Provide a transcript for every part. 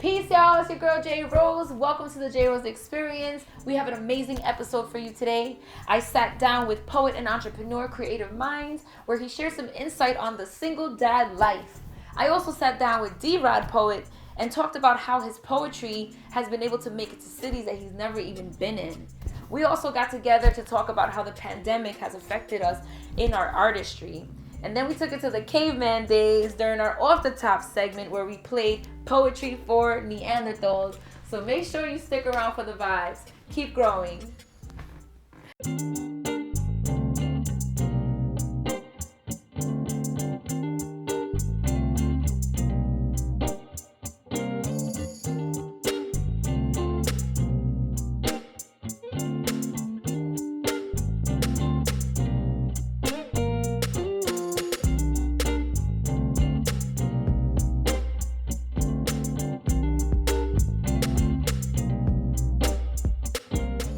Peace, y'all. It's your girl, JRose. Welcome to the JRose Experience. We have an amazing episode for you today. I sat down with poet and entrepreneur Cre8tive Minz, where he shares some insight on the single dad life. I also sat down with D-Rod Poet and talked about how his poetry has been able to make it to cities that he's never even been in. We also got together to talk about how the pandemic has affected us in our artistry. And then we took it to the caveman days during our Off the Top segment where we played poetry for Neanderthals. So make sure you stick around for the vibes. Keep growing.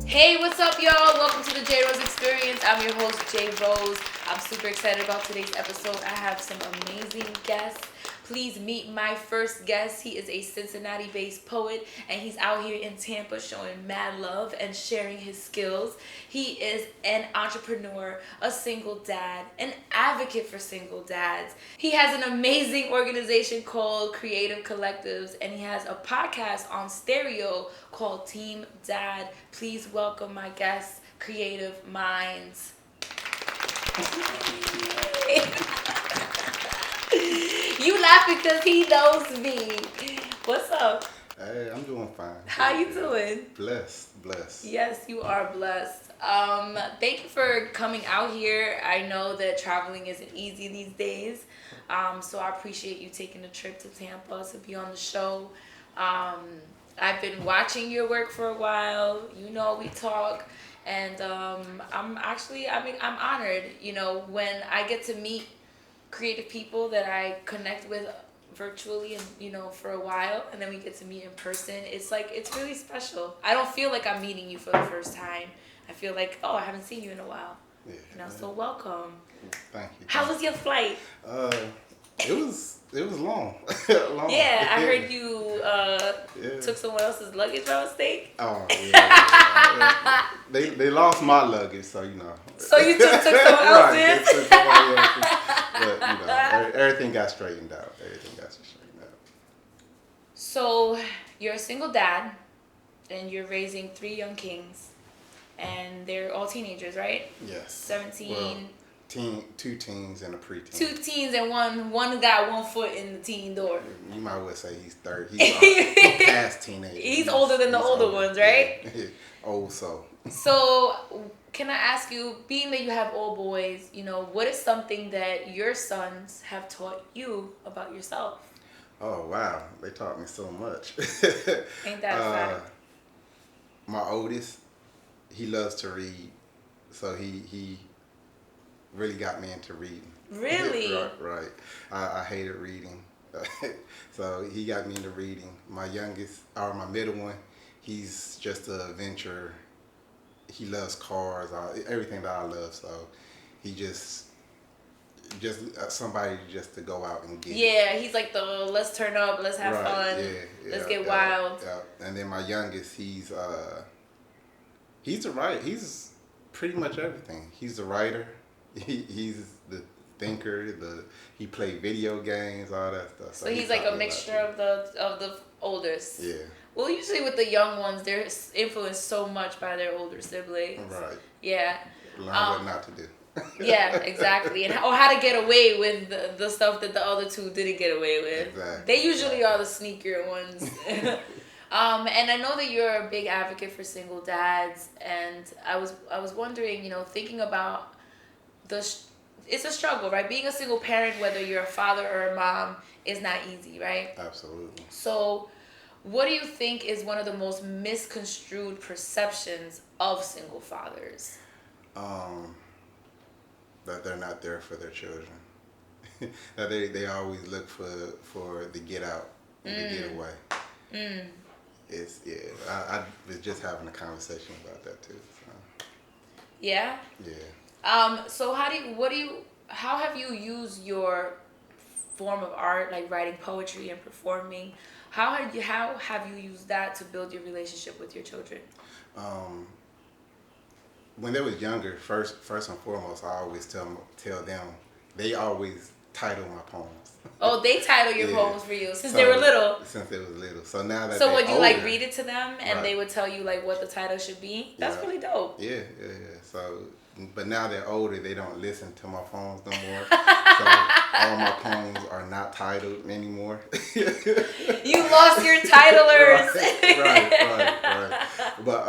Hey, what's up, y'all? Welcome to the JRose Experience. I'm your host, JRose. I'm super excited about today's episode. I have some amazing guests. Please meet my first guest. He is a Cincinnati-based poet, and he's out here in Tampa showing mad love and sharing his skills. He is an entrepreneur, a single dad, an advocate for single dads. He has an amazing organization called Cre8tive Collectives, and he has a podcast on stereo called Team Dad. Please welcome my guest, Cre8tive Minz. You laughing because he knows me. What's up? Hey, I'm doing fine. How you doing? Blessed. Yes, you are blessed. Thank you for coming out here. I know that traveling isn't easy these days. So I appreciate you taking a trip to Tampa to be on the show. I've been watching your work for a while. You know, we talk. And I'm honored, when I get to meet creative people that I connect with virtually and, for a while, and then we get to meet in person. It's really special. I don't feel like I'm meeting you for the first time. I feel like, I haven't seen you in a while. Yeah. So welcome. Thank you. How was your flight? It was long. Yeah, I heard you took someone else's luggage by mistake. Oh yeah. They lost my luggage, so So you just took someone else's? Right, they took somebody else's. But everything got straightened out. So you're a single dad, and you're raising 3 young kings, and they're all teenagers, right? Yes. 17. Well, 2 teens and a preteen. 2 teens and one got 1 foot in the teen door. You might well say he's 30. He's past teenage. He's older than the older ones, right? Yeah. Old soul. So, can I ask you, being that you have all boys, what is something that your sons have taught you about yourself? Oh, wow. They taught me so much. Ain't that exciting? My oldest, he loves to read. So he really got me into reading. Really? Right. I hated reading. So he got me into reading. My middle one, he's just an adventurer. He loves cars, everything that I love. So he just somebody just to go out and get. Yeah, he's like let's turn up, let's have fun, let's get wild. Yeah. And then my youngest, he's a writer. He's pretty much everything. He's the writer. He's the thinker. He played video games, all that stuff. So he's like a mixture of the oldest. Yeah. Well, usually with the young ones, they're influenced so much by their older siblings. Right. Yeah. Learn what not to do. Yeah, exactly. Or how to get away with the stuff that the other 2 didn't get away with. Exactly. They usually are the sneakier ones. And I know that you're a big advocate for single dads, and I was wondering, thinking about it's a struggle, right? Being a single parent, whether you're a father or a mom, is not easy, right? Absolutely. So, what do you think is one of the most misconstrued perceptions of single fathers? That they're not there for their children. That they always look for the get out and the get away. I was just having a conversation about that too. So. Yeah? Yeah. So how have you used your form of art, like writing poetry and performing. How have you used that to build your relationship with your children? When they was younger, first and foremost, I always tell them they always title my poems. Oh, they title your Yeah. poems for you since they were little. Since they was little. So now that So they would you older, like read it to them and Right. they would tell you like what the title should be? That's Yeah. really dope. Yeah. So, but now they're older, they don't listen to my poems no more. So all my poems are not titled anymore. You lost your titlers. Right. But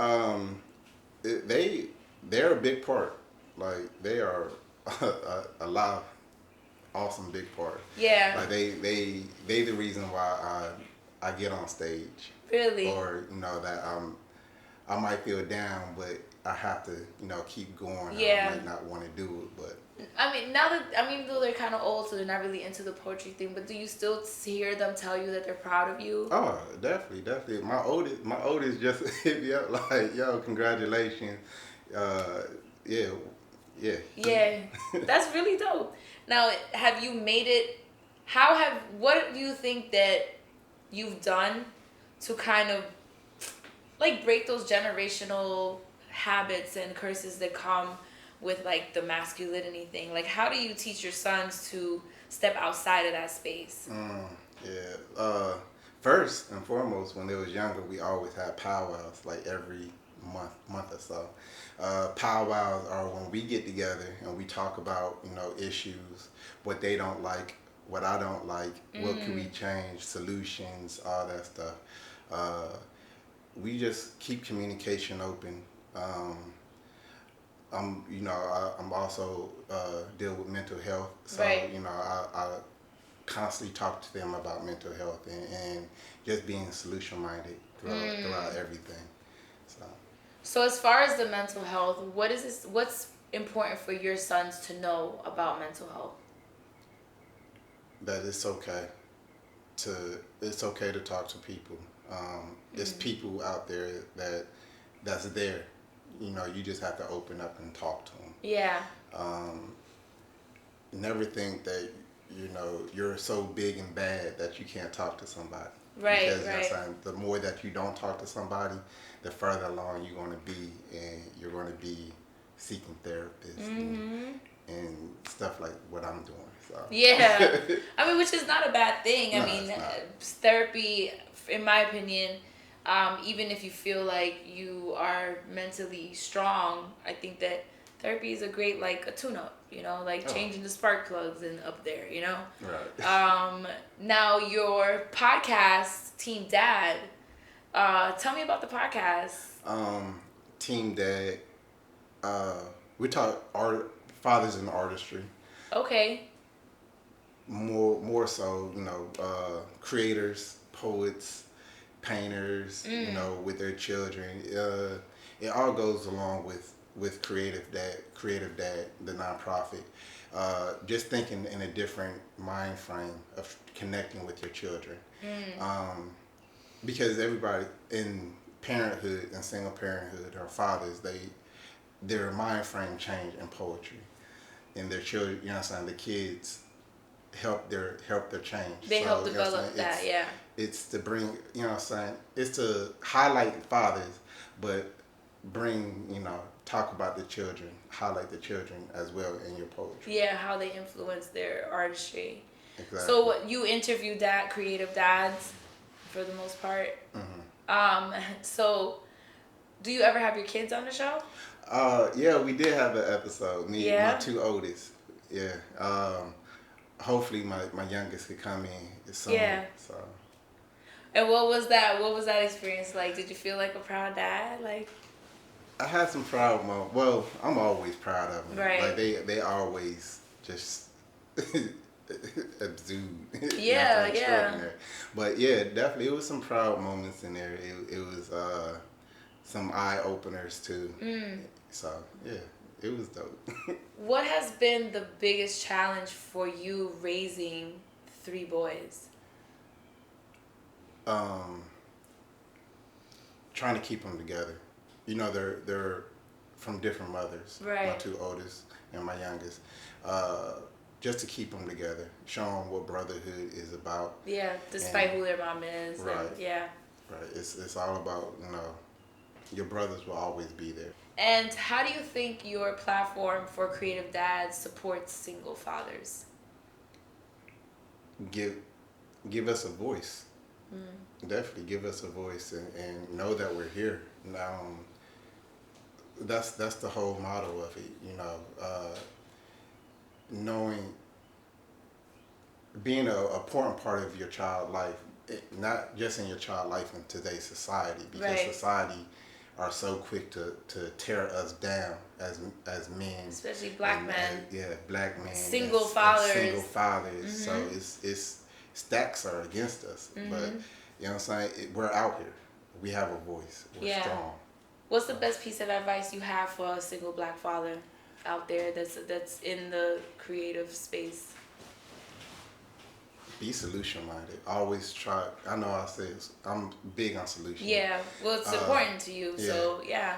they're a big part. Like they are a lot of awesome big part. Yeah. Like they the reason why I get on stage. Really? Or that I might feel down, but I have to keep going. Yeah. I might not want to do it, but I mean, though they're kind of old, so they're not really into the poetry thing. But do you still hear them tell you that they're proud of you? oh, definitely. My oldest just hit me up like, "Yo, congratulations." Yeah. Yeah, that's really dope. Now, have you made it? What do you think that you've done to kind of like break those generational habits and curses that come with like the masculinity thing? Like, how do you teach your sons to step outside of that space? First and foremost, when they was younger, we always had powwows like every month or so. Powwows are when we get together and we talk about issues, what they don't like, what I don't like, what can we change, solutions, all that stuff. We just keep communication open. I'm also deal with mental health, so Right. I constantly talk to them about mental health and just being solution minded throughout everything. So as far as the mental health, what's important for your sons to know about mental health? That it's okay to talk to people. There's people out there that's there. You just have to open up and talk to them. Yeah. Never think that you're so big and bad that you can't talk to somebody. Right. Because the more that you don't talk to somebody, the further along you're going to be, and you're going to be seeking therapists and stuff like what I'm doing. So. Yeah. I mean, which is not a bad thing. No, I mean, it's not. therapy, in my opinion, even if you feel like you are mentally strong, I think that therapy is a great, like, a tune-up, changing the spark plugs and up there, Right. Now, your podcast, Team Dad, tell me about the podcast. Team Dad, we talk fathers in artistry. Okay. More so, creators, poets, painters, with their children. It all goes along with Cre8tive Dad, the nonprofit. Just thinking in a different mind frame of connecting with your children. Because everybody in parenthood and single parenthood or fathers, their mind frame change in poetry, and their children, the kids help their change. They help develop that, yeah. It's to bring, it's to highlight fathers, but bring, talk about the children, highlight the children as well in your poetry. Yeah, how they influence their artistry. Exactly. So you interview creative dads for the most part. So do you ever have your kids on the show? Yeah, we did have an episode. Yeah? My two oldest. Yeah. Hopefully my youngest could come in soon. Yeah. So. And what was that experience like? Did you feel like a proud dad? Like, I had some proud moments. Well, I'm always proud of them. Right. Like they always just exude. Yeah, extraordinary. But yeah, definitely it was some proud moments in there. It was some eye openers too. So yeah, it was dope. What has been the biggest challenge for you raising 3 boys? Trying to keep them together. They're from different mothers. Right. My 2 oldest and my youngest. just to keep them together, show them what brotherhood is about. Yeah, despite who their mom is. Right. And, yeah. Right. It's all about, your brothers will always be there. And how do you think your platform for creative dads supports single fathers? Give us a voice. Definitely give us a voice and know that we're here. That's the whole motto of it, knowing, being an important part of your child life, not just in your child life in today's society, because Right. society are so quick to tear us down as men, Especially black men. black men, Single and fathers. single fathers. So it's stacks are against us, but you know what I'm saying, we're out here, we have a voice, we're strong. What's the best piece of advice you have for a single black father out there that's in the creative space? Be solution minded. Always try. I know I say I'm big on solutions. Yeah, well, it's important to you, so yeah.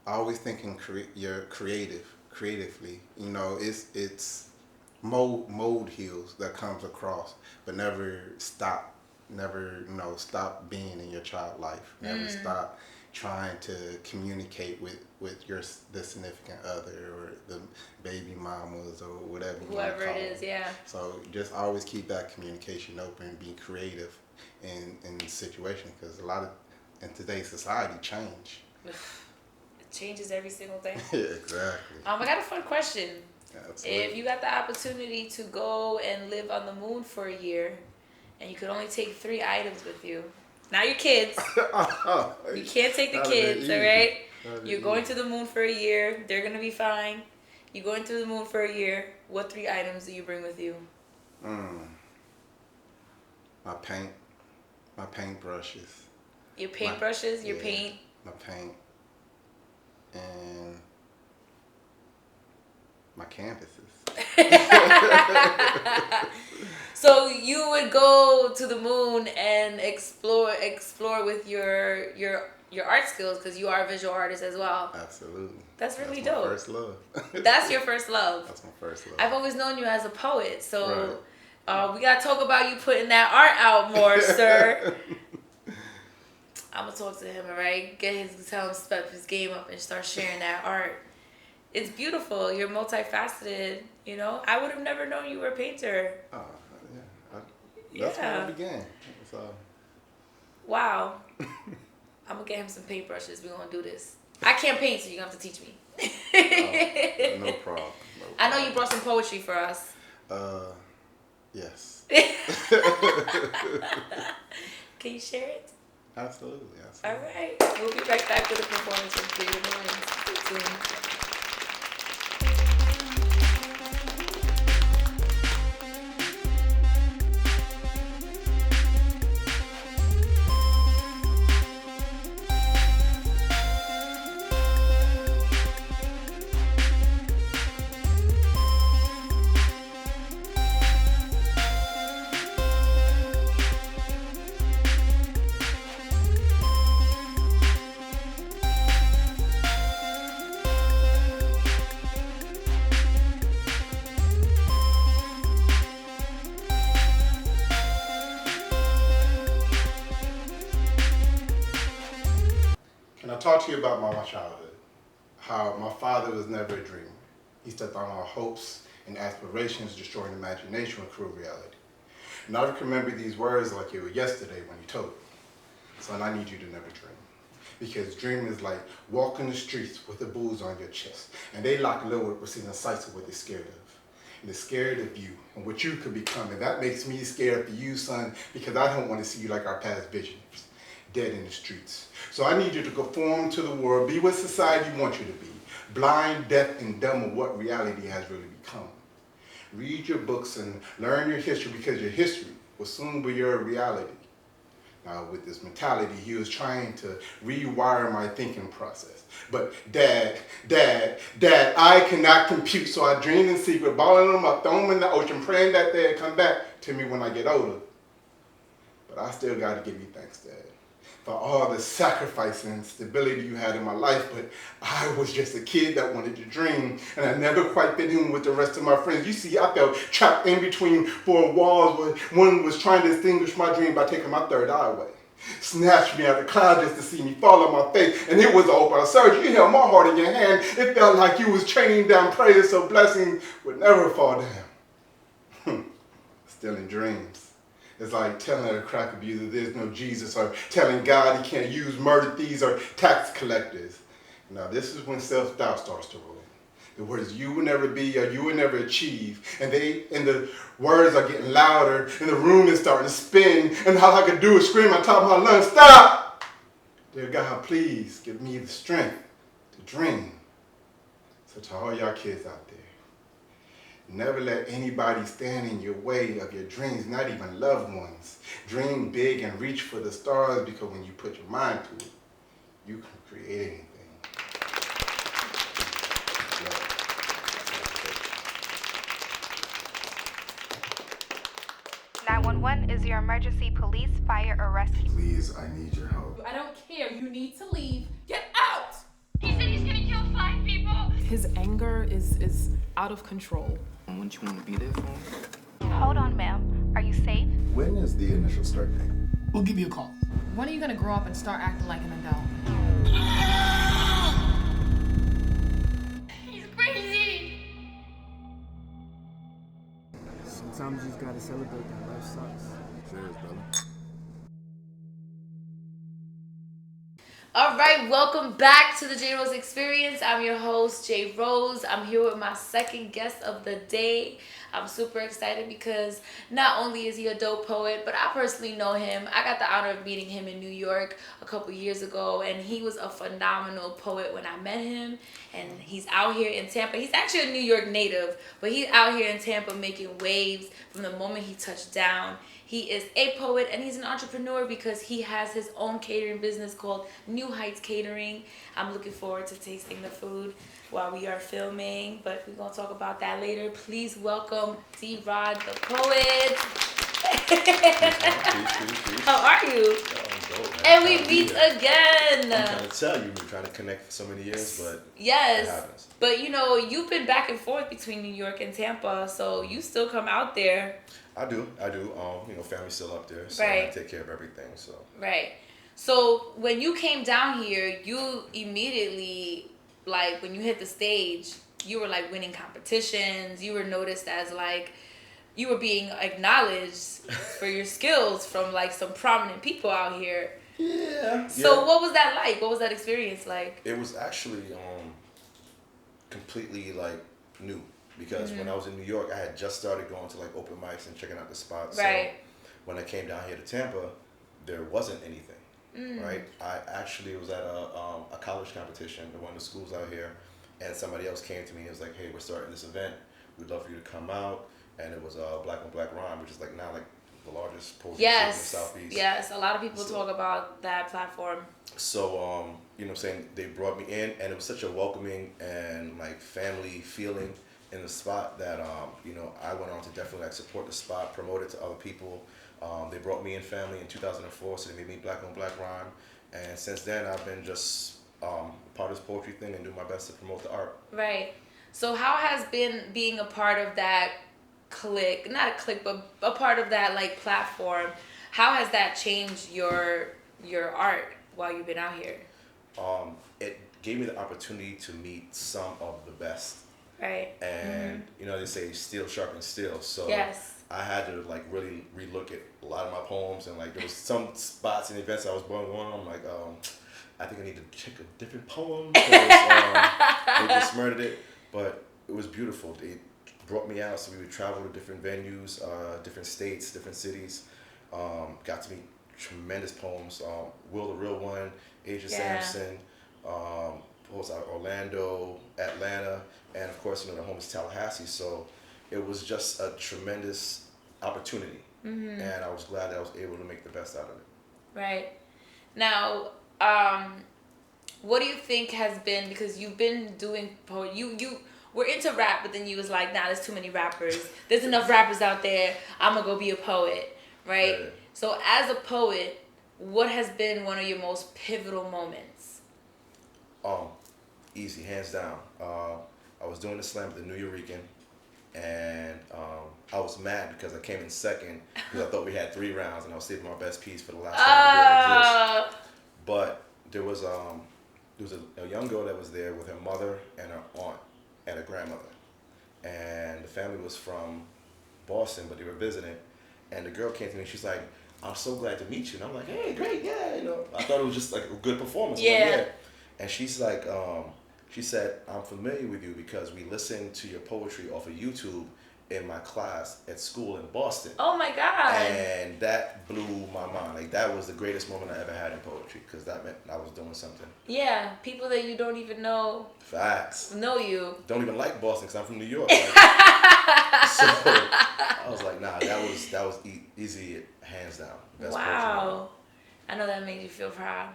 Always thinking you're creatively. It's mold heals that comes across, but never stop. Never stop being in your child life. Never stop trying to communicate with the significant other or the baby mamas or whatever Whoever it is, yeah. So just always keep that communication open, be creative in situations, because a lot of in today's society change. It changes every single day. Yeah, exactly. I got a fun question. Absolutely. If you got the opportunity to go and live on the moon for a year, and you could only take 3 items with you, not your kids. You can't take the kids, all right? You're going to the moon for a year. They're going to be fine. You're going to the moon for a year. What 3 items do you bring with you? My paint brushes. Your paint brushes, your paint. My paint. And my canvases. So you would go to the moon and explore with your art skills, because you are a visual artist as well. Absolutely. That's really That's my dope. first love. That's your first love. That's my first love. I've always known you as a poet, so we gotta talk about you putting that art out more, sir. I'm gonna talk to him, alright? Tell him to step his game up and start sharing that art. It's beautiful. You're multifaceted. I would have never known you were a painter. Oh, yeah. That's where it began. So. Wow. I'm gonna get him some paintbrushes. We're gonna do this. I can't paint, so you're gonna have to teach me. No problem. I know you brought some poetry for us. Yes. Can you share it? Absolutely. All right. We'll be right back with a performance from Cre8tive Minz. Stay tuned. Talk to you about my childhood. How my father was never a dreamer. He stepped on our hopes and aspirations, destroying imagination with cruel reality. And I can remember these words like it was yesterday when he told me, "Son, I need you to never dream. Because dreaming is like walking the streets with the bulls on your chest. And they lock low with receiving sights of what they're scared of. And they're scared of you and what you could become. And that makes me scared for you, son, because I don't want to see you like our past visionaries, dead in the streets. So I need you to conform to the world, be what society wants you to be, blind, deaf, and dumb of what reality has really become. Read your books and learn your history, because your history will soon be your reality." Now, with this mentality, he was trying to rewire my thinking process. But Dad, I cannot compute, so I dream in secret, balling them up, throw them in the ocean, praying that they'll come back to me when I get older. But I still got to give you thanks, Dad. for all the sacrifice and stability you had in my life, but I was just a kid that wanted to dream, and I never quite fit in with the rest of my friends. You see, I felt trapped in between four walls where one was trying to extinguish my dream by taking my third eye away. Snatched me out of the cloud just to see me fall on my face, and it was an open surgery. You held my heart in your hand. It felt like you was chaining down prayers so blessings would never fall down. Stealing dreams. It's like telling a crack abuser there's no Jesus, or telling God he can't use murder thieves or tax collectors. Now this is when self-doubt starts to roll in. The words you will never be or you will never achieve. And the words are getting louder and the room is starting to spin. And all I can do is scream on top of my lungs, stop! Dear God, please give me the strength to dream. So to all y'all kids out there, never let anybody stand in your way of your dreams, not even loved ones. Dream big and reach for the stars, because when you put your mind to it, you can create anything. 911 is your emergency police, fire, or rescue. Please, I need your help. I don't care. You need to leave. Get out! He said he's gonna kill 5 people. His anger is out of control. Wouldn't you want to be there for him? Hold on, ma'am. Are you safe? When is the initial start date? We'll give you a call. When are you gonna grow up and start acting like an adult? He's crazy. Sometimes you just gotta celebrate that life sucks. Cheers, brother. All right, welcome back to the JRose Experience. I'm your host, JRose. I'm here with my second guest of the day. I'm super excited because not only is he a dope poet, but I personally know him. I got the honor of meeting him in New York a couple years ago, and he was a phenomenal poet when I met him. And he's out here in Tampa. He's actually a New York native, but he's out here in Tampa making waves from the moment he touched down. He is a poet and he's an entrepreneur because he has his own catering business called New Heights Catering. I'm looking forward to tasting the food while we are filming, but we're going to talk about that later. Please welcome D-Rod, the poet. How are you? And we meet again. I'm trying to tell you, we're trying to connect for so many years, but yes, it happens. But you know, you've been back and forth between New York and Tampa, so you still come out there. I do. You know, family's still up there, so Right. I take care of everything. So Right. So when you came down here, you immediately, like, when you hit the stage, you were like winning competitions. You were noticed as like, you were being acknowledged for your skills from like some prominent people out here. yeah. So what was that like? What was that experience like? It was actually completely like new, because when I was in New York, I had just started going to like open mics and checking out the spots. Right. So when I came down here to Tampa, there wasn't anything. Right. I actually was at a college competition at one of the schools out here, and somebody else came to me and was like, "Hey, we're starting this event. We'd love for you to come out." And it was Black on Black Rhyme, which is like now like the largest poetry in the Southeast. Yes, a lot of people talk about that platform. So, you know what I'm saying, they brought me in, and it was such a welcoming and like family feeling in the spot that, you know, I went on to definitely like support the spot, promote it to other people. They brought me in family in 2004, so they made me Black on Black Rhyme. And since then, I've been just part of this poetry thing and do my best to promote the art. Right. So how has been being a part of that clique, not a clique, but a part of that like platform, how has that changed your art while you've been out here? It gave me the opportunity to meet some of the best. Right. And you know, they say steel sharpens steel, so Yes. I had to like really relook at a lot of my poems, and like there was some spots and events I was going on. I'm like, I think I need to check a different poem because they just murdered it. But it was beautiful. They brought me out, so we would travel to different venues, different states, different cities. Got to meet tremendous poems. Will the Real One, Asia Sampson, poets out of Orlando, Atlanta, and of course, you know, the home is Tallahassee. So it was just a tremendous opportunity, and I was glad that I was able to make the best out of it. Right. Now, what do you think has been, because you've been doing poetry, you were into rap, but then you was like, nah, there's too many rappers. There's enough rappers out there. I'm gonna go be a poet, right? Right. So as a poet, what has been one of your most pivotal moments? Easy, hands down. I was doing the slam at the New Eurekan, and I was mad because I came in second because I thought we had 3 rounds, and I was saving my best piece for the last time it didn't exist. But there was a young girl that was there with her mother and her aunt and her grandmother, and the family was from Boston, but they were visiting, and the girl came to me and she's like, "I'm so glad to meet you," and I'm like, "Hey, great, yeah," I thought it was just like a good performance. Yeah. I'm like, yeah. And she's like, she said, "I'm familiar with you because we listened to your poetry off of YouTube in my class at school in Boston." Oh my God. And that blew my mind. Like, that was the greatest moment I ever had in poetry because that meant I was doing something. Yeah, people that you don't even know Facts. know you. Don't even like Boston because I'm from New York. Like, so I was like, nah, that was easy, hands down. Best Wow. I know that made you feel proud.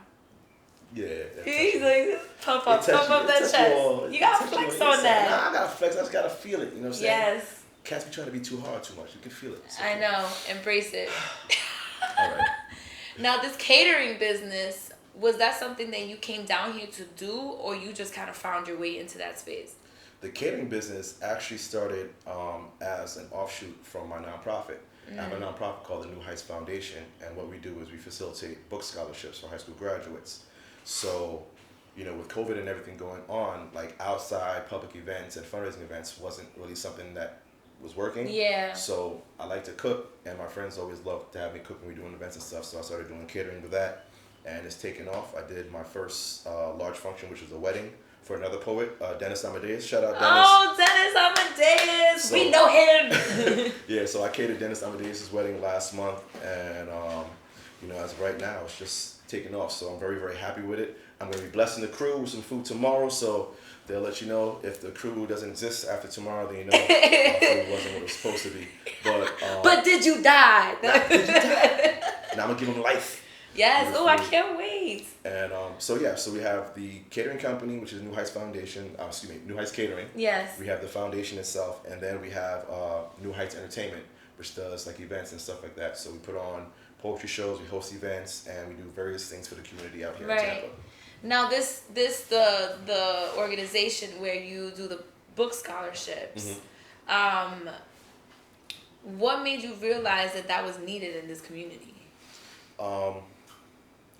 Yeah. He's like, pump up that chest. You gotta flex on that. Nah, I gotta flex. I just gotta feel it. You know what I'm saying? Yes. Cats be trying to be too hard too much. You can feel it. I know. Embrace it. All right. Now, this catering business, was that something that you came down here to do, or you just kind of found your way into that space? The catering business actually started as an offshoot from my nonprofit. I have a nonprofit called the New Heights Foundation, and what we do is we facilitate book scholarships for high school graduates. So, with COVID and everything going on, like outside public events and fundraising events wasn't really something that was working. Yeah. So I like to cook, and my friends always love to have me cook when we're doing events and stuff. So I started doing catering with that, and it's taken off. I did my first large function, which was a wedding for another poet, Dennis Amadeus. Shout out Dennis. Oh, Dennis Amadeus. We know him. Yeah, so I catered Dennis Amadeus' wedding last month, and as of right now, it's just taking off. So I'm very, very happy with it. I'm going to be blessing the crew with some food tomorrow, so they'll let you know if the crew doesn't exist after tomorrow. Then my food wasn't what it was supposed to be. But did you die? Now I'm gonna give them life. Yes. Oh, I can't wait. And so we have the catering company, which is New Heights Foundation. New Heights Catering. Yes. We have the foundation itself, and then we have New Heights Entertainment, which does like events and stuff like that. So we put on poetry shows, we host events, and we do various things for the community out here in Tampa. Now the organization where you do the book scholarships. Mm-hmm. What made you realize that was needed in this community? All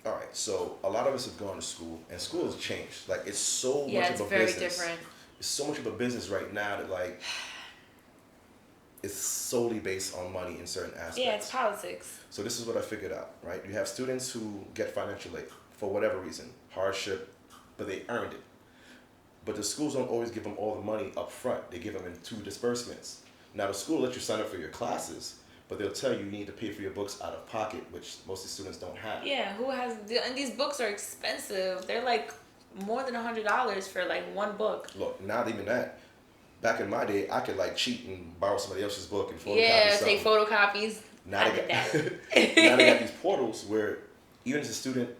right, so a lot of us have gone to school, and school has changed. Like, it's so much of a very business. different. It's so much of a business right now that like it's solely based on money in certain aspects. Yeah, it's politics. So this is what I figured out, right? You have students who get financial aid for whatever reason, hardship, but they earned it. But the schools don't always give them all the money up front. They give them in 2 disbursements. Now the school lets you sign up for your classes, but they'll tell you need to pay for your books out of pocket, which most of the students don't have. Yeah, and these books are expensive. They're like more than $100 for like one book. Look, not even that. Back in my day, I could like cheat and borrow somebody else's book and photocopy take photocopies. Now they got these portals where even if the student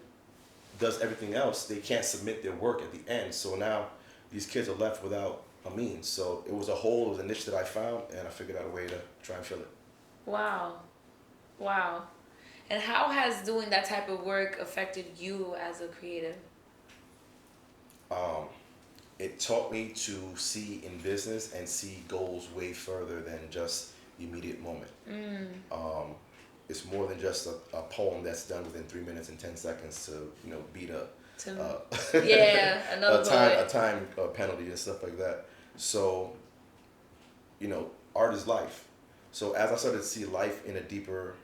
does everything else, they can't submit their work at the end. So now these kids are left without a means. So it was a niche that I found, and I figured out a way to try and fill it. Wow. And how has doing that type of work affected you as a creative? It taught me to see in business and see goals way further than just the immediate moment. It's more than just a poem that's done within 3 minutes and 10 seconds to beat a time penalty and stuff like that. So art is life. So as I started to see life in a deeper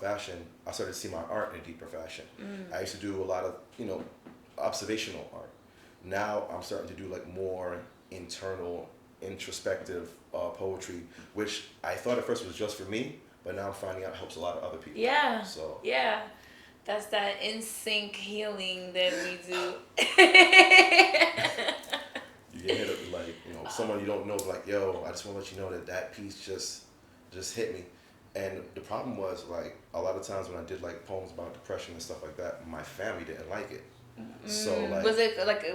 fashion, I started to see my art in a deeper fashion. I used to do a lot of observational art. Now I'm starting to do like more internal, introspective poetry, which I thought at first was just for me, but now I'm finding out it helps a lot of other people. Yeah. So yeah, that's that in sync healing that we do. You get hit up like someone you don't know, like, yo, I just want to let you know that piece just hit me. And the problem was like a lot of times when I did like poems about depression and stuff like that, my family didn't like it. So like,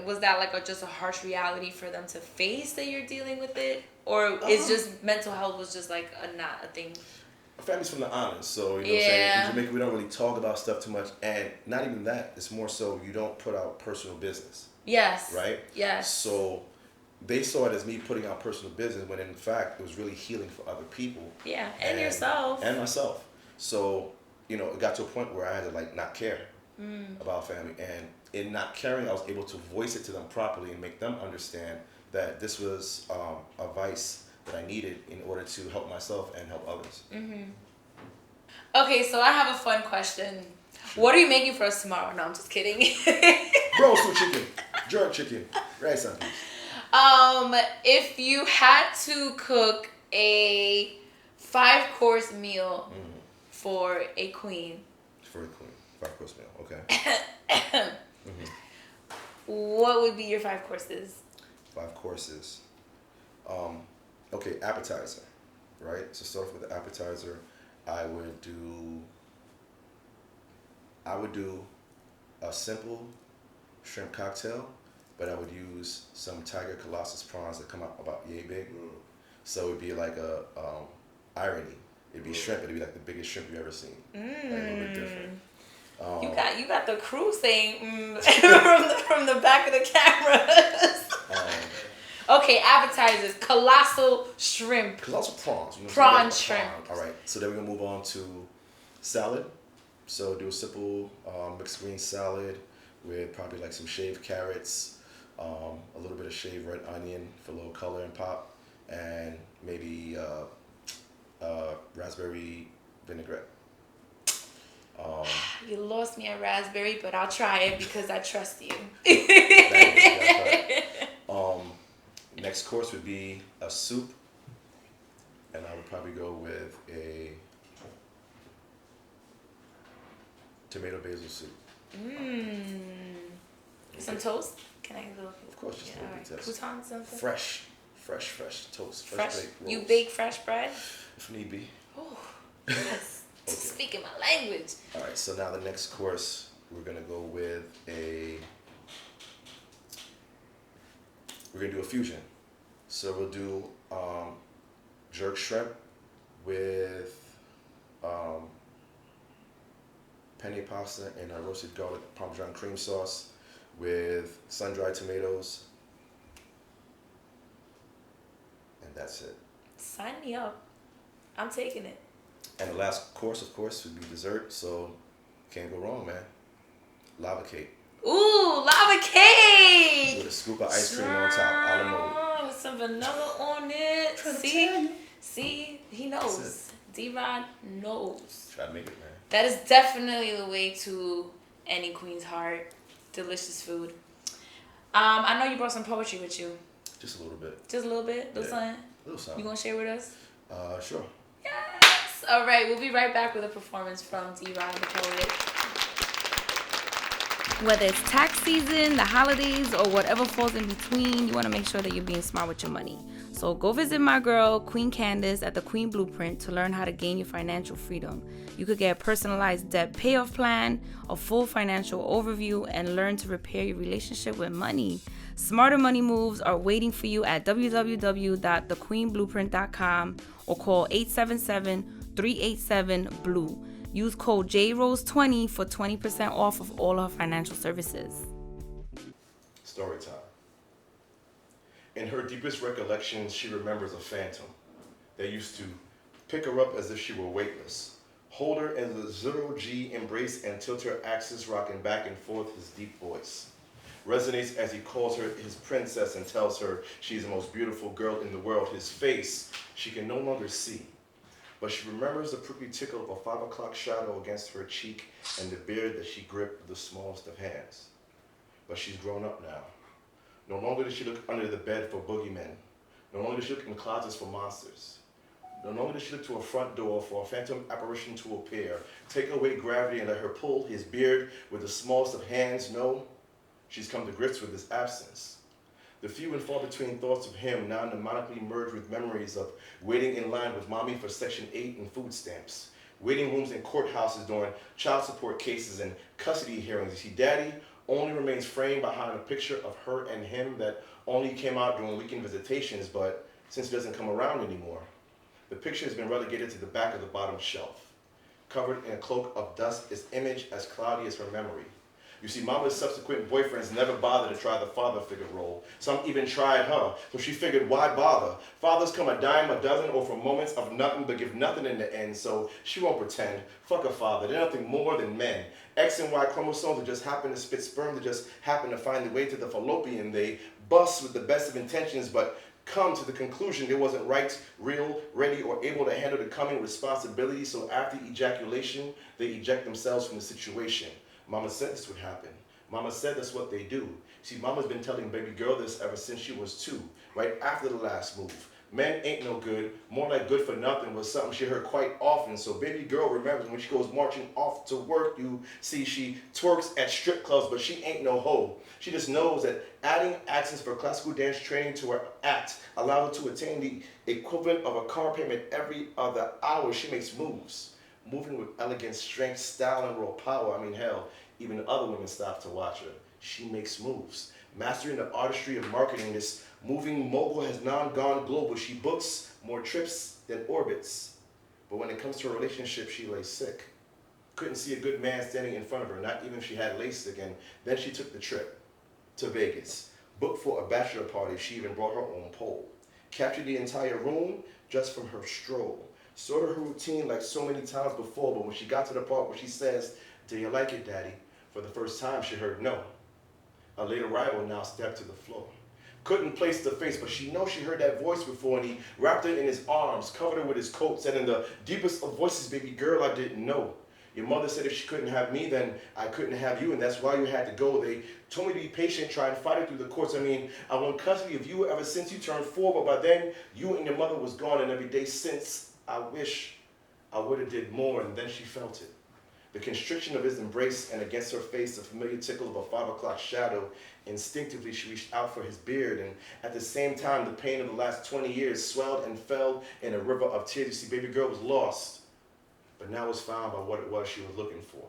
was that just a harsh reality for them to face that you're dealing with it, or it's just mental health was just like not a thing? family's from the islands, so you know what I'm saying? In Jamaica, we don't really talk about stuff too much, and not even that. It's more so you don't put out personal business. Yes. Right? Yes. So they saw it as me putting out personal business when in fact it was really healing for other people. Yeah, and yourself. And myself. So, you know, it got to a point where I had to like not care about family. And in not caring, I was able to voice it to them properly and make them understand that this was advice that I needed in order to help myself and help others. Okay, so I have a fun question. What are you making for us tomorrow? No, I'm just kidding. Roasted chicken, jerk chicken, rice and peas. If you had to cook a 5-course meal for a queen. For a queen, 5-course meal, okay. What would be your 5 courses? 5 courses. Okay, appetizer, right? So start off with the appetizer. I would do a simple shrimp cocktail, but I would use some Tiger Colossus prawns that come out about yay big. So it'd be like a irony. It'd be shrimp. It'd be like the biggest shrimp you've ever seen. Like a little bit different. You got the crew saying from the back of the cameras. Okay, appetizers, colossal shrimp. Colossal prawns. You know, Prawn shrimp. All right, so then we're gonna move on to salad. So do a simple mixed green salad with probably like some shaved carrots, a little bit of shaved red onion for a little color and pop, and maybe raspberry vinaigrette. You lost me at raspberry, but I'll try it because I trust you. Next course would be a soup, and I would probably go with a tomato basil soup. Some toast? Can I go? Of course, just a little bit of toast. Croutons, something? Fresh toast. Fresh? Baked rolls. You bake fresh bread? If need be. Oh, yes. Okay. Speaking my language. All right, so now the next course, we're gonna go with we're gonna do a fusion. So we'll do jerk shrimp with penne pasta and a roasted garlic Parmesan cream sauce with sun-dried tomatoes. And that's it. Sign me up. I'm taking it. And the last course, of course, would be dessert. So can't go wrong, man. Lava cake. Ooh, lava cake! With a scoop of ice cream on top, a la mode. With some vanilla on it. See, he knows. D-Rod knows. Try to make it, man. That is definitely the way to any queen's heart. Delicious food. I know you brought some poetry with you. Just a little bit. Just a little bit? Little something? Little something. You gonna share with us? Sure. Yes! Alright, we'll be right back with a performance from D-Rod the Poet. Whether it's tax season, the holidays, or whatever falls in between, you want to make sure that you're being smart with your money. So go visit my girl, Queen Candace, at the Queen Blueprint to learn how to gain your financial freedom. You could get a personalized debt payoff plan, a full financial overview, and learn to repair your relationship with money. Smarter money moves are waiting for you at www.thequeenblueprint.com or call 877-387-BLUE. Use code JRose20 for 20% off of all our financial services. Story time. In her deepest recollections, she remembers a phantom that used to pick her up as if she were weightless, hold her in the zero-G embrace and tilt her axis, rocking back and forth his deep voice. Resonates as he calls her his princess and tells her she's the most beautiful girl in the world. His face she can no longer see, but she remembers the prickly tickle of a 5 o'clock shadow against her cheek and the beard that she gripped with the smallest of hands. But she's grown up now. No longer does she look under the bed for boogeymen. No longer does she look in closets for monsters. No longer does she look to a front door for a phantom apparition to appear, take away gravity and let her pull his beard with the smallest of hands. No, she's come to grips with his absence. The few and far between thoughts of him now mnemonically merge with memories of waiting in line with mommy for Section 8 and food stamps, waiting rooms in courthouses during child support cases and custody hearings. You see, daddy only remains framed behind a picture of her and him that only came out during weekend visitations, but since he doesn't come around anymore, The picture has been relegated to the back of the bottom shelf. Covered in a cloak of dust, its image as cloudy as her memory. You see, Mama's subsequent boyfriends never bothered to try the father figure role. Some even tried her, so she figured, why bother? Fathers come a dime a dozen, or for moments of nothing but give nothing in the end, so she won't pretend. Fuck a father, they're nothing more than men. X and Y chromosomes that just happen to spit sperm, that just happen to find their way to the fallopian. They bust with the best of intentions, but come to the conclusion they wasn't right, real, ready, or able to handle the coming responsibility, so after ejaculation, they eject themselves from the situation. Mama said this would happen. Mama said that's what they do. See, Mama's been telling baby girl this ever since she was 2, right after the last move. Men ain't no good, more like good for nothing was something she heard quite often. So baby girl remembers when she goes marching off to work, you see she twerks at strip clubs, but she ain't no hoe. She just knows that adding accents for classical dance training to her act allows her to attain the equivalent of a car payment every other hour. She makes moves. Moving with elegance, strength, style, and raw power. I mean, hell, even other women stop to watch her. She makes moves. Mastering the artistry of marketing, this moving mogul has gone global. She books more trips than orbits. But when it comes to her relationship, she lays sick. Couldn't see a good man standing in front of her, not even if she had LASIK. And then she took the trip to Vegas. Booked for a bachelor party. She even brought her own pole. Captured the entire room just from her stroll. Sort of her routine like so many times before, but when she got to the part where she says, "Do you like it, Daddy?" For the first time, she heard no. A late arrival now stepped to the floor. Couldn't place the face, but she knows she heard that voice before, and he wrapped her in his arms, covered her with his coat, said in the deepest of voices, "Baby girl, I didn't know. Your mother said if she couldn't have me, then I couldn't have you, and that's why you had to go. They told me to be patient, try and fight it through the courts. I mean, I want custody of you ever since you turned 4, but by then, you and your mother was gone, and every day since, I wish I would have did more." And then she felt it. The constriction of his embrace, and against her face, the familiar tickle of a 5 o'clock shadow. Instinctively, she reached out for his beard, and at the same time, the pain of the last 20 years swelled and fell in a river of tears. You see, baby girl was lost, but now was found by what it was she was looking for.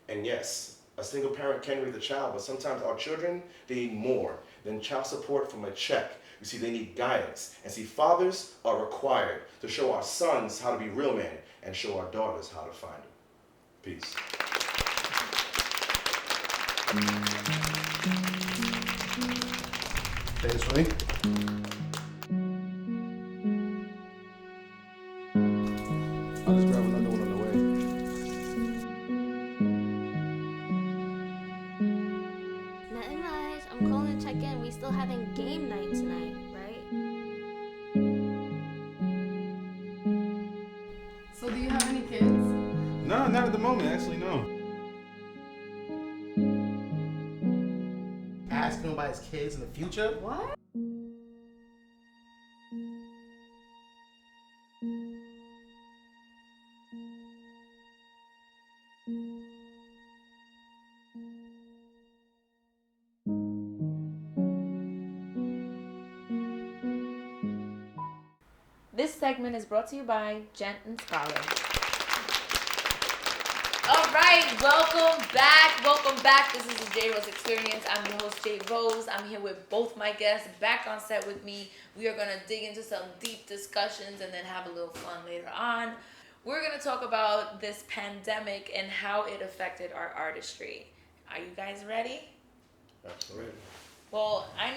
And yes, a single parent can raise a child, but sometimes our children, they need more than child support from a check. You see, they need guidance. And see, fathers are required to show our sons how to be real men and show our daughters how to find them. Peace. Hey, it's me. I'll just grab another one on the way. Nothing much. I'm calling to check in. We still having game night tonight, right? So do you have any kids? No, not at the moment. Actually, no. Asking about his kids in the future? What? This segment is brought to you by Gent and Scholar. All right, welcome back. This is the JRose Experience. I'm your host, JRose. I'm here with both my guests back on set with me. We are going to dig into some deep discussions and then have a little fun later on. We're going to talk about this pandemic and how it affected our artistry. Are you guys ready? Absolutely. Well, I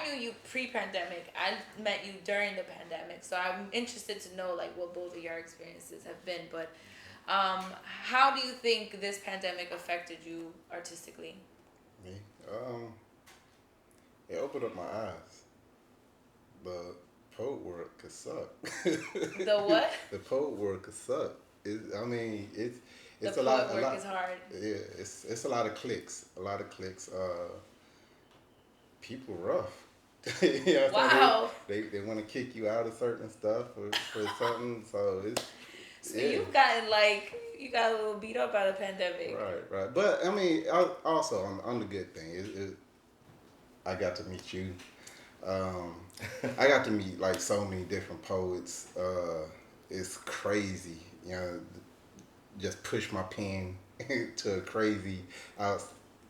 knew you pre-pandemic. I met you during the pandemic, so I'm interested to know like what both of your experiences have been. But how do you think this pandemic affected you artistically? Me? It opened up my eyes. The poet world could suck. The what? The poet world could suck. It's The a lot. poet work is hard. Yeah, it's a lot of clicks. People rough. You know what I'm Wow. saying? They want to kick you out of certain stuff for something. So it's. So Yeah. you got a little beat up by the pandemic. Right. But I mean, also on the good thing, I got to meet you. I got to meet like so many different poets. It's crazy, you know. Just push my pen to a crazy,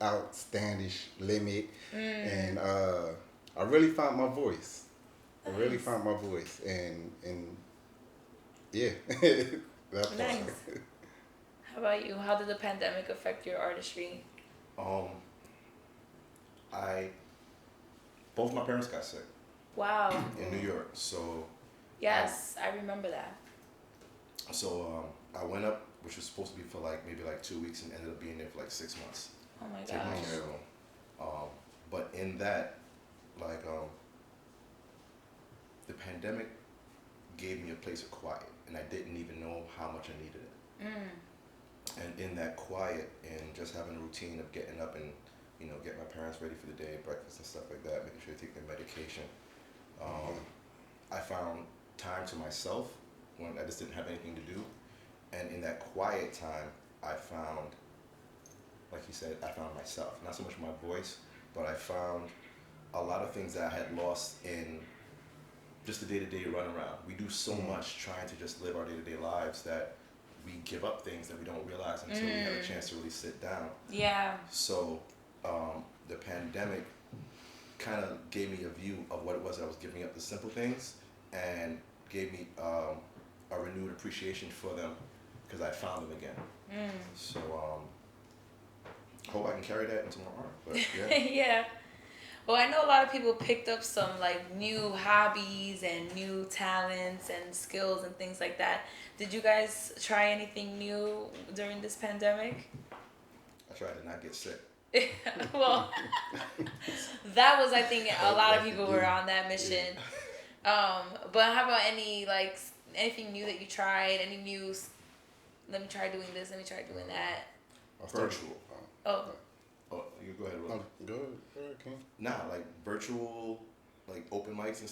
outstandish limit, and I really found my voice. Nice. I really found my voice, and Yeah. That part. Nice. How about you? How did the pandemic affect your artistry? Both my parents got sick Wow. in New York, so Yes, I remember that. I went up, which was supposed to be for like maybe like 2 weeks, and ended up being there for like 6 months. Oh my Taking gosh. care of them. But in that, like, the pandemic gave me a place of quiet, and I didn't even know how much I needed it. And in that quiet and just having a routine of getting up and, you know, get my parents ready for the day, breakfast and stuff like that, making sure they take their medication, I found time to myself when I just didn't have anything to do. And in that quiet time, I found, like you said, I found myself. Not so much my voice, but I found a lot of things that I had lost in just the day-to-day run around. We do so much trying to just live our day-to-day lives that we give up things that we don't realize until we have a chance to really sit down. Yeah. So the pandemic kind of gave me a view of what it was that I was giving up, the simple things, and gave me a renewed appreciation for them because I found them again. So hope I can carry that into my art. But yeah. Yeah. Well, I know a lot of people picked up some like new hobbies and new talents and skills and things like that. Did you guys try anything new during this pandemic? I tried to not get sick. Well, that was, I think, a lot of people were on that mission. But how about anything new that you tried? Any new, let me try doing this, let me try doing that? Virtual. Oh. Oh, you go ahead, Rose. Go ahead, King. Nah, like virtual, like open mics and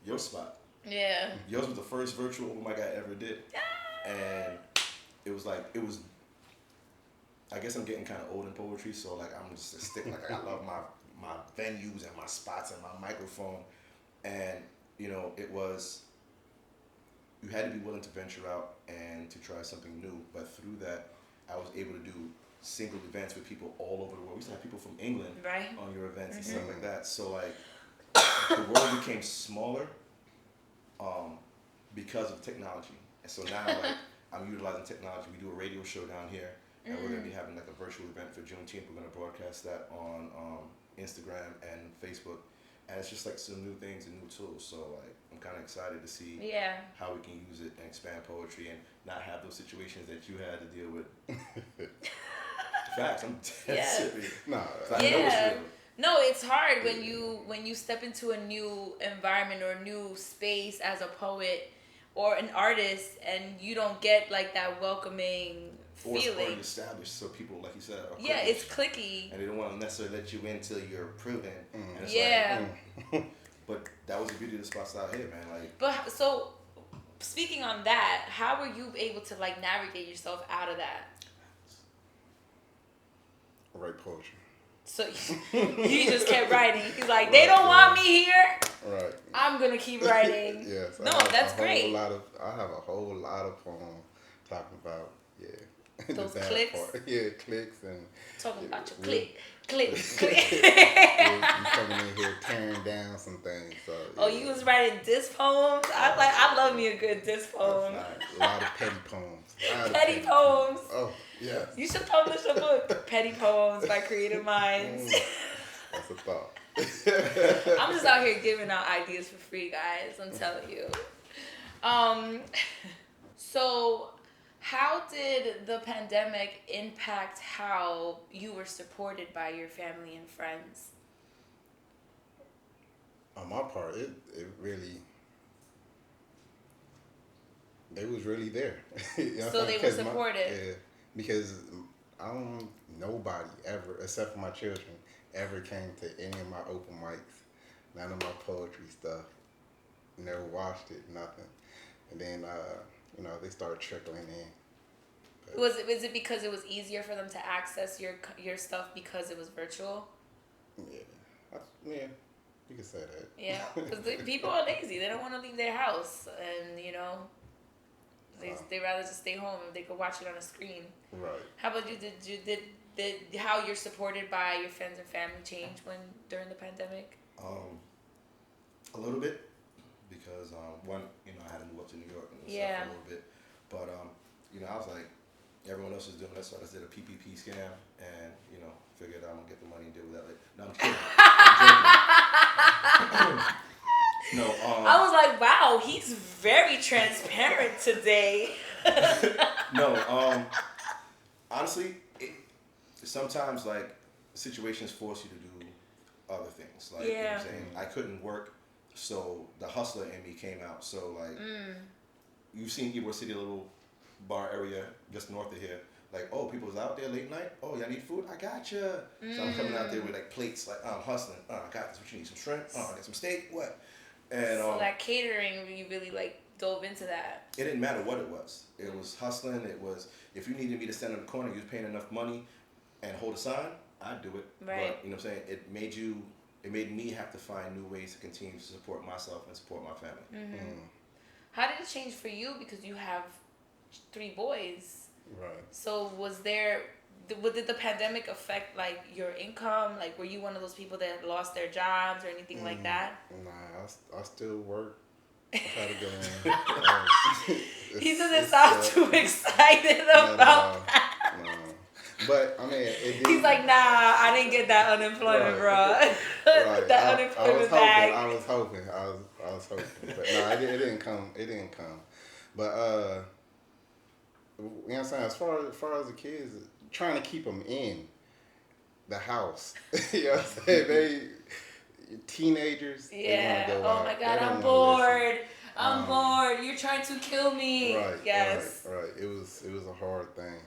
your spot. Yeah. Yours was the first virtual open mic I ever did. And it was, I guess I'm getting kind of old in poetry, so like I'm just a stick. Like I love my venues and my spots and my microphone. And, you know, it was, you had to be willing to venture out and to try something new. But through that, I was able to do single events with people all over the world. We used to have people from England on your events and stuff like that. So like the world became smaller because of technology. And so now like I'm utilizing technology. We do a radio show down here, and we're gonna be having like a virtual event for Juneteenth. We're gonna broadcast that on Instagram and Facebook. And it's just like some new things and new tools. So like I'm kind of excited to see how we can use it and expand poetry and not have those situations that you had to deal with. Facts, I'm dead serious. No, it's hard when you step into a new environment or a new space as a poet or an artist and you don't get like that welcoming feeling. Or it's already established, so people, like you said, are cliquish. It's clicky. And they don't want to necessarily let you in until you're proven. And it's like, but that was the beauty of the spots out here, man. Like, but so speaking on that, how were you able to like navigate yourself out of that? Write poetry. So you just kept writing. He's like, they don't want me here. Right. I'm gonna keep writing. Yes. No, that's great. I have a whole lot of poems talking about those clicks. Yeah, clicks and talking about your click. You coming in here tearing down some things. So, Oh, you was writing diss poems? I love me a good diss poem. A lot of petty poems. Petty poems. Oh, yeah. You should publish a book, Petty Poems by Cre8tive Minz. That's a thought. I'm just out here giving out ideas for free, guys. I'm telling you. So how did the pandemic impact how you were supported by your family and friends? On my part, it really, they was really there. So they were supportive. Because nobody ever, except for my children, ever came to any of my open mics, none of my poetry stuff, never watched it, nothing. And then, they started trickling in. But Was it because it was easier for them to access your stuff because it was virtual? Yeah, you could say that. Yeah, because people are lazy. They don't want to leave their house, and they rather just stay home if they could watch it on a screen. Right. How about you? Did how you're supported by your friends and family change during the pandemic? A little bit, because one, I had to move up to New York, and Yeah. stuff a little bit. But I was like, everyone else is doing that, so I just did a PPP scam, and figured I'm gonna get the money and deal with that later. No, I'm kidding. I'm joking. No, I was like, wow, he's very transparent today. No, honestly, sometimes like situations force you to do other things. Like, you know what I'm saying? I couldn't work, so the hustler in me came out. So like, you've seen Ybor City, a little bar area just north of here. Like, oh, people's out there late night. Oh, y'all need food? I got you. So I'm coming out there with like plates. Like, I'm hustling. I got this. What you need? Some shrimp? I got some steak. What? And so that catering, you really like dove into that. It didn't matter what it was. It was hustling. It was, if you needed me to stand in the corner, you was paying enough money and hold a sign, I'd do it. Right. But you know what I'm saying? It made me have to find new ways to continue to support myself and support my family. How did it change for you? Because you have 3 boys. Right. So did the pandemic affect like your income? Like, were you one of those people that lost their jobs or anything like that? Nah, I still work. I try to go in. He doesn't sound too excited about that. No. But I mean, He's like, nah, I didn't get that unemployment, bro. Right. That unemployment bag. I was hoping. But no, it didn't come. But you know what I'm saying? As far as the kids, trying to keep them in the house. You know what I'm saying? They teenagers. Yeah. They wanna go Oh out. my They God, don't I'm wanna bored. listen. I'm bored. You're trying to kill me. Right. Yes. Right. It was a hard thing.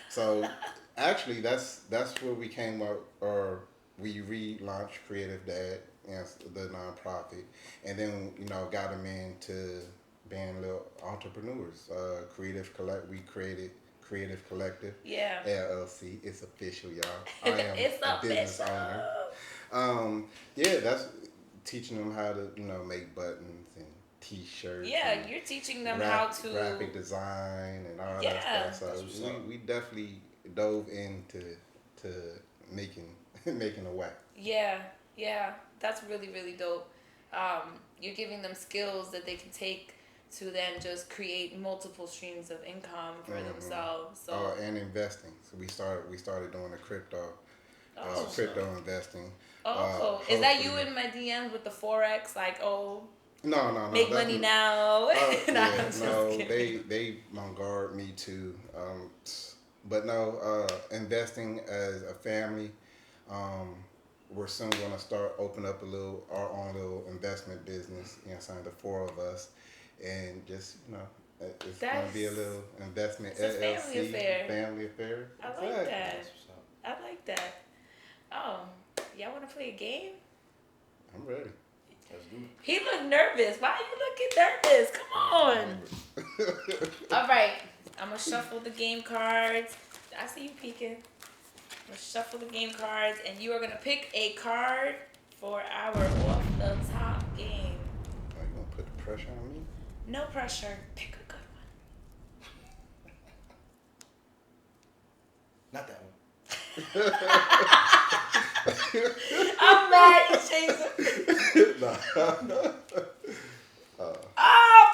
So actually, that's where we came up, or we relaunched Creative Dad, the nonprofit, and then got them into being little entrepreneurs. We created Cre8tive Collective. Yeah. LLC. It's official, y'all. I am It's a business official. owner. Yeah, that's teaching them how to make buttons and T-shirts. Yeah, and you're teaching them how to graphic design and all that stuff. So we definitely dove into making a whack. Yeah, that's really, really dope. You're giving them skills that they can take to then just create multiple streams of income for themselves. So. Oh, and investing. So we started doing the crypto investing. Oh, cool. Is that you in my DMs with the Forex? Like, oh, no. Make money now. They on guard me too. But no, investing as a family. We're soon gonna start open up our own little investment business. You know, what I'm saying, the 4 of us, and just it's gonna be a little investment LLC family affair. I like that. Oh, y'all want to play a game? I'm ready. Let's do it. He looked nervous. Why are you looking nervous? Come on. All right. I'm going to shuffle the game cards. I see you peeking. I'm going to shuffle the game cards, and you are going to pick a card for our off-the-top game. Are you going to put the pressure on me? No pressure. Pick a good one. Not that one. I'm mad you changed it.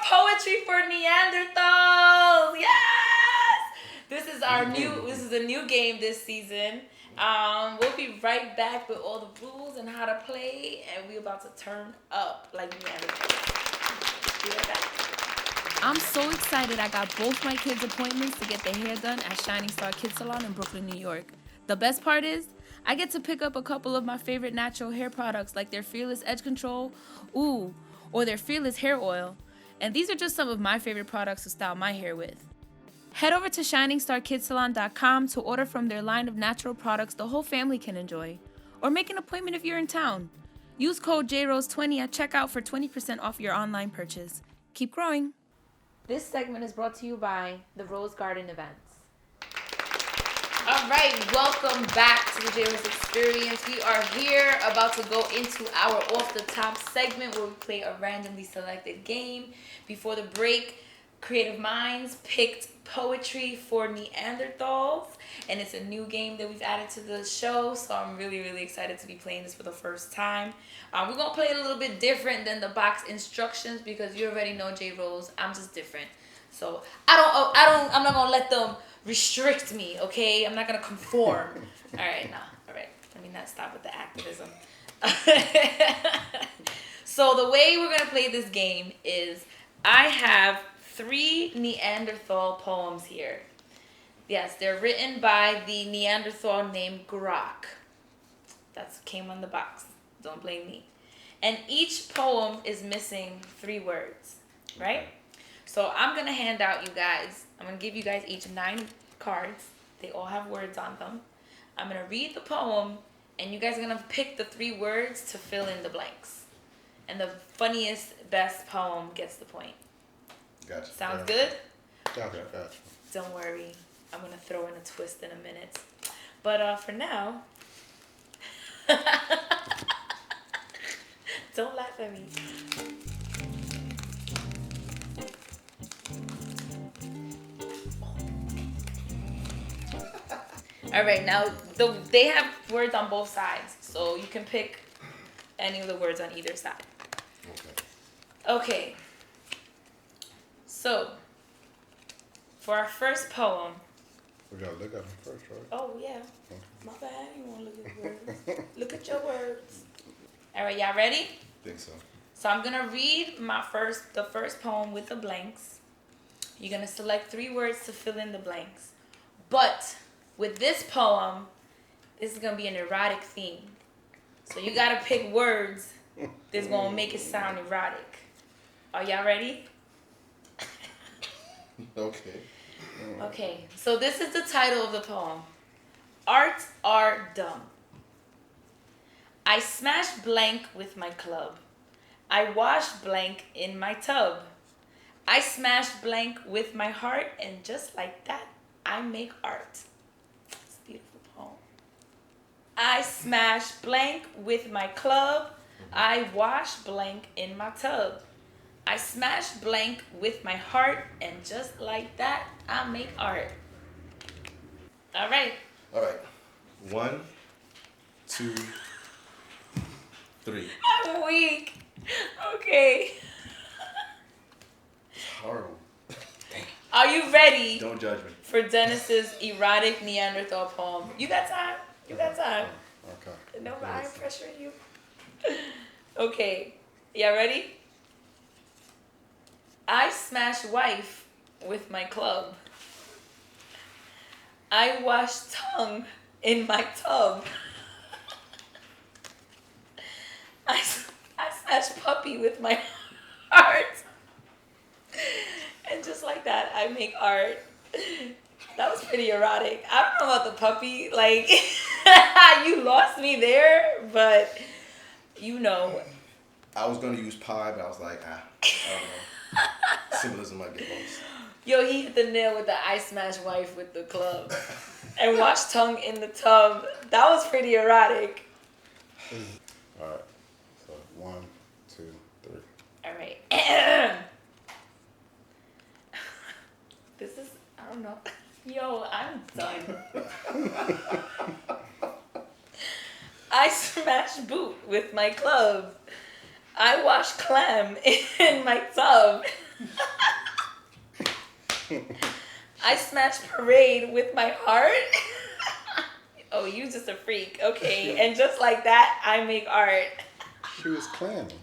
Poetry for Neanderthals. Yes! This is a new game this season. We'll be right back with all the rules and how to play, and we're about to turn up like Neanderthals. Be right back. I'm so excited I got both my kids' appointments to get their hair done at Shining Star Kid Salon in Brooklyn, New York. The best part is, I get to pick up a couple of my favorite natural hair products like their Fearless Edge Control, or their Fearless Hair Oil. And these are just some of my favorite products to style my hair with. Head over to ShiningstarKidSalon.com to order from their line of natural products the whole family can enjoy. Or make an appointment if you're in town. Use code JRose20 at checkout for 20% off your online purchase. Keep growing. This segment is brought to you by the Rose Garden Events. All right, welcome back to the JRose Experience. We are here about to go into our off-the-top segment where we play a randomly selected game. Before the break, Cre8tive Minz picked Poetry for Neanderthals, and it's a new game that we've added to the show, so I'm really, really excited to be playing this for the first time. We're going to play it a little bit different than the box instructions because you already know JRose, I'm just different. So I'm not gonna let them restrict me, okay? I'm not gonna conform. All right, all right. Let me not stop with the activism. So the way we're gonna play this game is I have 3 Neanderthal poems here. Yes, they're written by the Neanderthal named Grok. That came on the box. Don't blame me. And each poem is missing 3 words, right? So I'm going to hand out you guys, I'm going to give you guys each 9 cards. They all have words on them. I'm going to read the poem, and you guys are going to pick the 3 words to fill in the blanks. And the funniest, best poem gets the point. Gotcha. Sounds good? Gotcha. Don't worry. I'm going to throw in a twist in a minute. But for now, don't laugh at me. All right, now they have words on both sides, so you can pick any of the words on either side. Okay. So, for our first poem. We gotta look at them first, right? Oh yeah. Okay. My bad. You want to look at words? Look at your words. All right, y'all ready? Think so. So I'm gonna read the first poem with the blanks. You're gonna select 3 words to fill in the blanks. But with this poem, this is gonna be an erotic theme. So you gotta pick words that's gonna make it sound erotic. Are y'all ready? Okay. Okay, so this is the title of the poem. Art are dumb. I smash blank with my club. I wash blank in my tub. I smash blank with my heart, and just like that, I make art. It's a beautiful poem. I smash blank with my club. I wash blank in my tub. I smash blank with my heart, and just like that, I make art. All right. All right. 1, 2, 3. I'm weak. Okay. It's horrible. Are you ready Don't judge me. for Dennis's erotic Neanderthal poem? You got time? You got time? Okay. No, I ain't pressuring you. Okay. Y'all ready? I smash wife with my club. I wash tongue in my tub. I smash puppy with my heart. And just like that, I make art. That was pretty erotic. I don't know about the puppy. Like, you lost me there, but you know. I was going to use pie, but I was like, I don't know. Symbolism might get lost. Yo, he hit the nail with the I smash wife with the club. And wash tongue in the tub. That was pretty erotic. All right. So 1, 2, 3. All right. This is, I don't know. Yo, I'm done. I smash boot with my club. I wash clam in my tub. I smash parade with my heart. Oh, you just a freak. Okay. And just like that, I make art. She was clamming.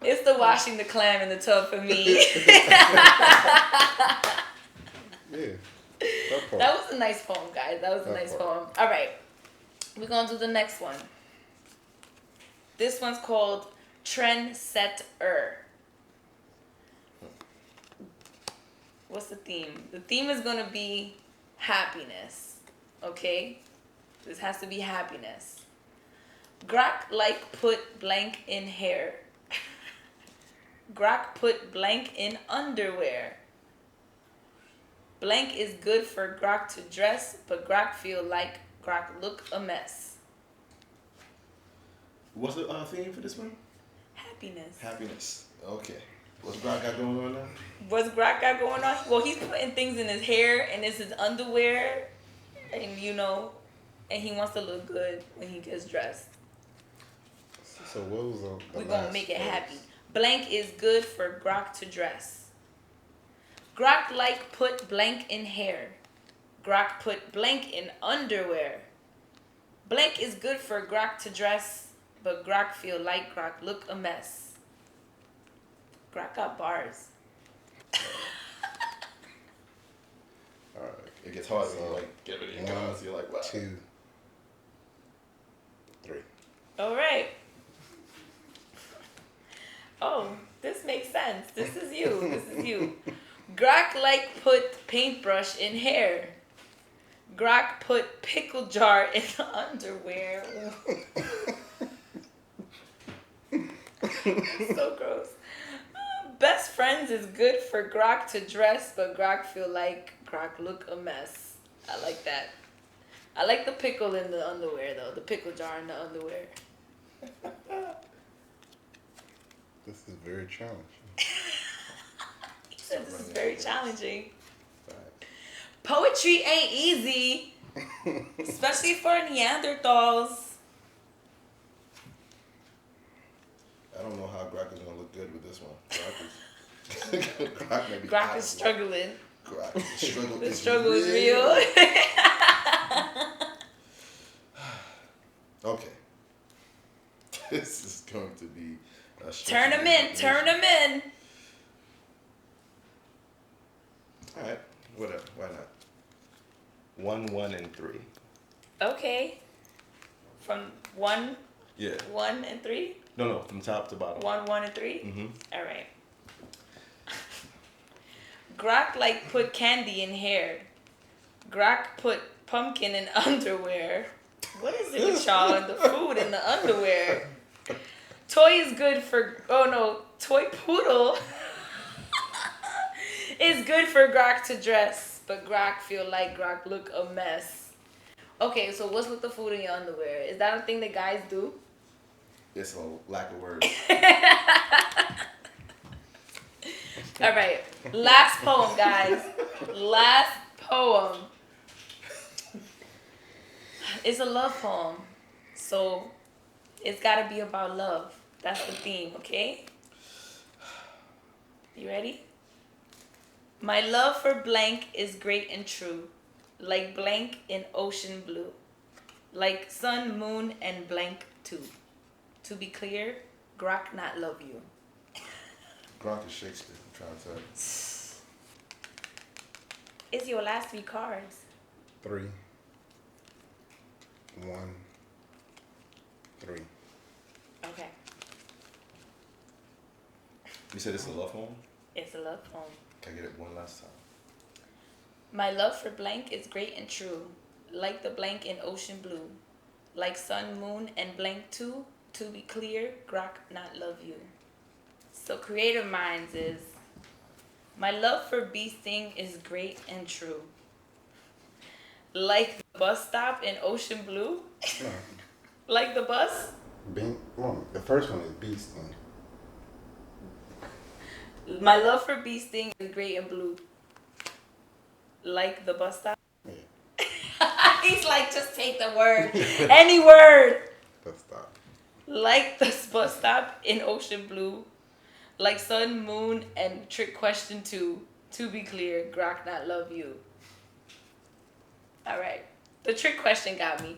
It's the washing the clam in the tub for me. Yeah. That was a nice poem, guys. That was a nice poem. All right. We're going to do the next one. This one's called Trendsetter. What's the theme? The theme is going to be happiness. Okay? This has to be happiness. Grok like put blank in hair. Grok put blank in underwear. Blank is good for Grok to dress, but Grok feel like Grok look a mess. What's the theme for this one? Happiness. Happiness. Okay. What's Grok got going on now? What's Grok got going on? Well, he's putting things in his hair, and it's his underwear, and you know, and he wants to look good when he gets dressed. So what was the We're gonna last make it words? happy. blank is good for Grok to dress. Grok like put blank in hair. Grok put blank in underwear. Blank is good for Grok to dress, but Grok feel like Grok look a mess. Grok got bars. All right. It gets hard when you like get rid of your guns. You're like, what? 2, 3. All right. Oh, this makes sense. This is you. This is you. Grok like put paintbrush in hair. Grok put pickle jar in underwear. So gross. Best friends is good for Grok to dress, but Grok feel like Grok look a mess. I like that. I like the pickle in the underwear though. The pickle jar in the underwear. This is very challenging. He said this is very challenging. Poetry ain't easy, especially for Neanderthals. I don't know how Grok is gonna look good with this one. Grok may be Grok is struggling. Grok is struggling. The struggle is real. Okay. This is going to be a Turn them in. Turn them in. All right. Whatever. Why not? 1, 1, and 3. Okay. From 1, Yeah. 1 and 3. No, from top to bottom. 1, 1 and 3. Mm-hmm. All right. Grok like put candy in hair. Grok put pumpkin in underwear. What is it with y'all and the food and the underwear? Toy is good for, oh no, toy poodle is good for Grok to dress, but Grok feel like Grok look a mess. Okay, so what's with the food in your underwear? Is that a thing that guys do? It's a lack of words. All right, last poem, guys. Last poem. It's a love poem, so it's gotta be about love. That's the theme, okay? You ready? My love for blank is great and true, like blank in ocean blue, like sun, moon, and blank too. To be clear, Grok not love you. Grok is Shakespeare. I'm trying to tell you. It's your last 3 cards. 3, 1, 3. Okay. You said it's a love poem? It's a love poem. Can I get it one last time? My love for blank is great and true, like the blank in ocean blue, like sun, moon, and blank too. To be clear, Grok not love you. So Cre8tive Minz is, my love for bee sting is great and true, like the bus stop in ocean blue. No. Like the bus. The first one is bee sting. My love for bee sting is great and blue, like the bus stop. Yeah. He's like, just take the word, any word. Let's stop. Like the bus stop in ocean blue, like sun, moon, and trick question 2. To be clear, Grok not love you. All right. The trick question got me.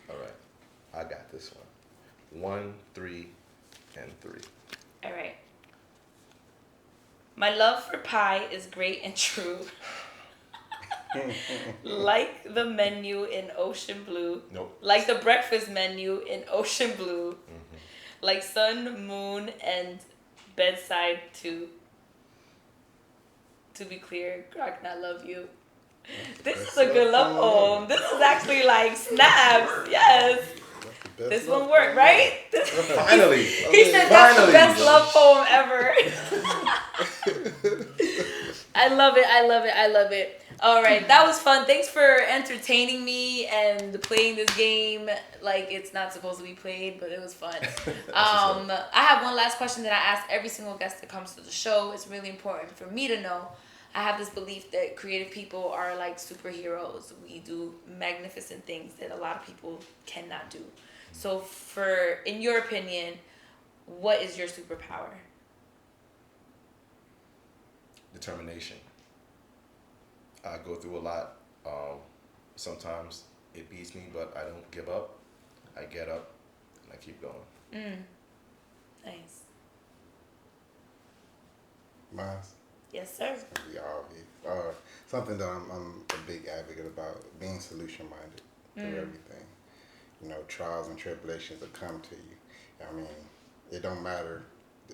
All right. I got this one. 1, 3, and 3. All right. My love for pie is great and true. Like the menu in ocean blue. Nope. Like the breakfast menu in ocean blue. Mm-hmm. Like sun, moon, and bedside 2. To be clear, Grok not love you. This is a good love poem. This is actually like snaps. Yes. This one worked, right? Finally. He said that's the best love poem ever. I love it. I love it. I love it. All right, that was fun. Thanks for entertaining me and playing this game like it's not supposed to be played, but it was fun. I have one last question that I ask every single guest that comes to the show. It's really important for me to know. I have this belief that creative people are like superheroes. We do magnificent things that a lot of people cannot do. So in your opinion, what is your superpower? Determination. I go through a lot. Sometimes it beats me, but I don't give up. I get up and I keep going. Nice. Mine. Yes, sir. It's gonna be obvious. Something that I'm a big advocate about, being solution minded to everything. You know, trials and tribulations will come to you. I mean, it don't matter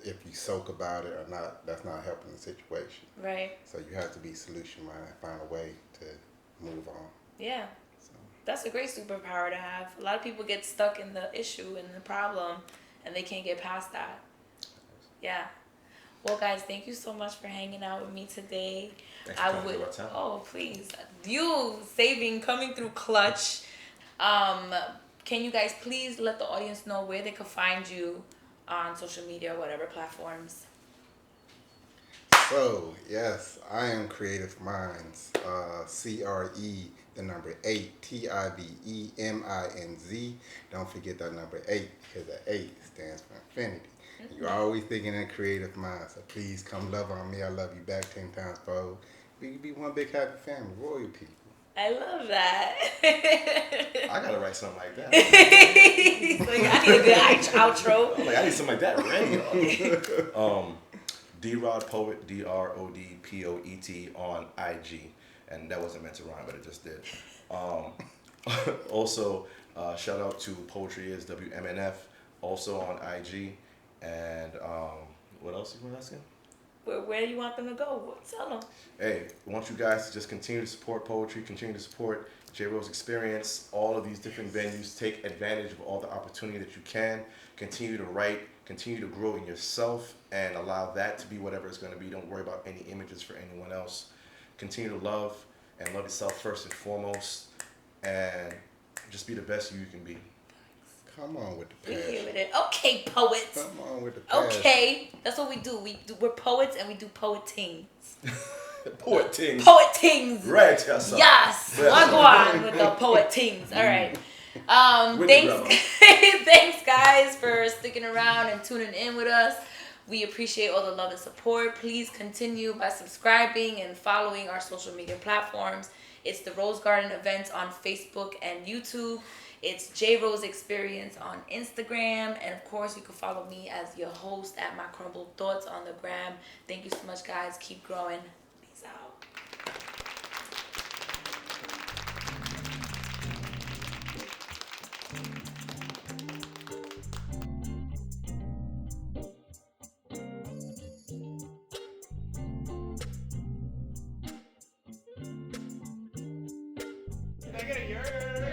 if you soak about it or not. That's not helping the situation. Right. So you have to be solution minded and find a way to move on. Yeah. So. That's a great superpower to have. A lot of people get stuck in the issue and the problem, and they can't get past that. Yeah. Well, guys, thank you so much for hanging out with me today. Thanks for coming through our town. Oh, please. You coming through clutch. Can you guys please let the audience know where they could find you on social media or whatever platforms? So, yes, I am Cre8tive Minz. CRE, the number 8, TIVEMINZ. Don't forget that number 8, because the 8 stands for infinity. You're always thinking in Cre8tive Minz. So please come love on me. I love you back 10 times fold. We can be one big happy family, royal people. I love that. I gotta write something like that. Like, I need a good outro. I'm like, I need something like that ready. D-Rod Poet, DRODPOET on IG. And that wasn't meant to rhyme, but it just did. Also, shout out to Poetry is WMNF, also on IG. And what else you were asking? Where do you want them to go? Tell them. Hey, I want you guys to just continue to support poetry, continue to support JRose Experience, all of these different venues. Take advantage of all the opportunity that you can. Continue to write, continue to grow in yourself, and allow that to be whatever it's going to be. Don't worry about any images for anyone else. Continue to love and love yourself first and foremost, and just be the best you can be. Come on with the We passion. here with it. Okay, poets. Come on with the passion. Okay, that's what we do. We're poets and we do poet things. Poet things. Poet things. Right, yes. Yes. I'll go on with the poet things. All right. Thanks guys for sticking around and tuning in with us. We appreciate all the love and support. Please continue by subscribing and following our social media platforms. It's the Rose Garden events on Facebook and YouTube. It's JRose Experience on Instagram. And of course, you can follow me as your host at My Crumbled Thoughts on the gram. Thank you so much, guys. Keep growing. Peace out. Can I get a yard?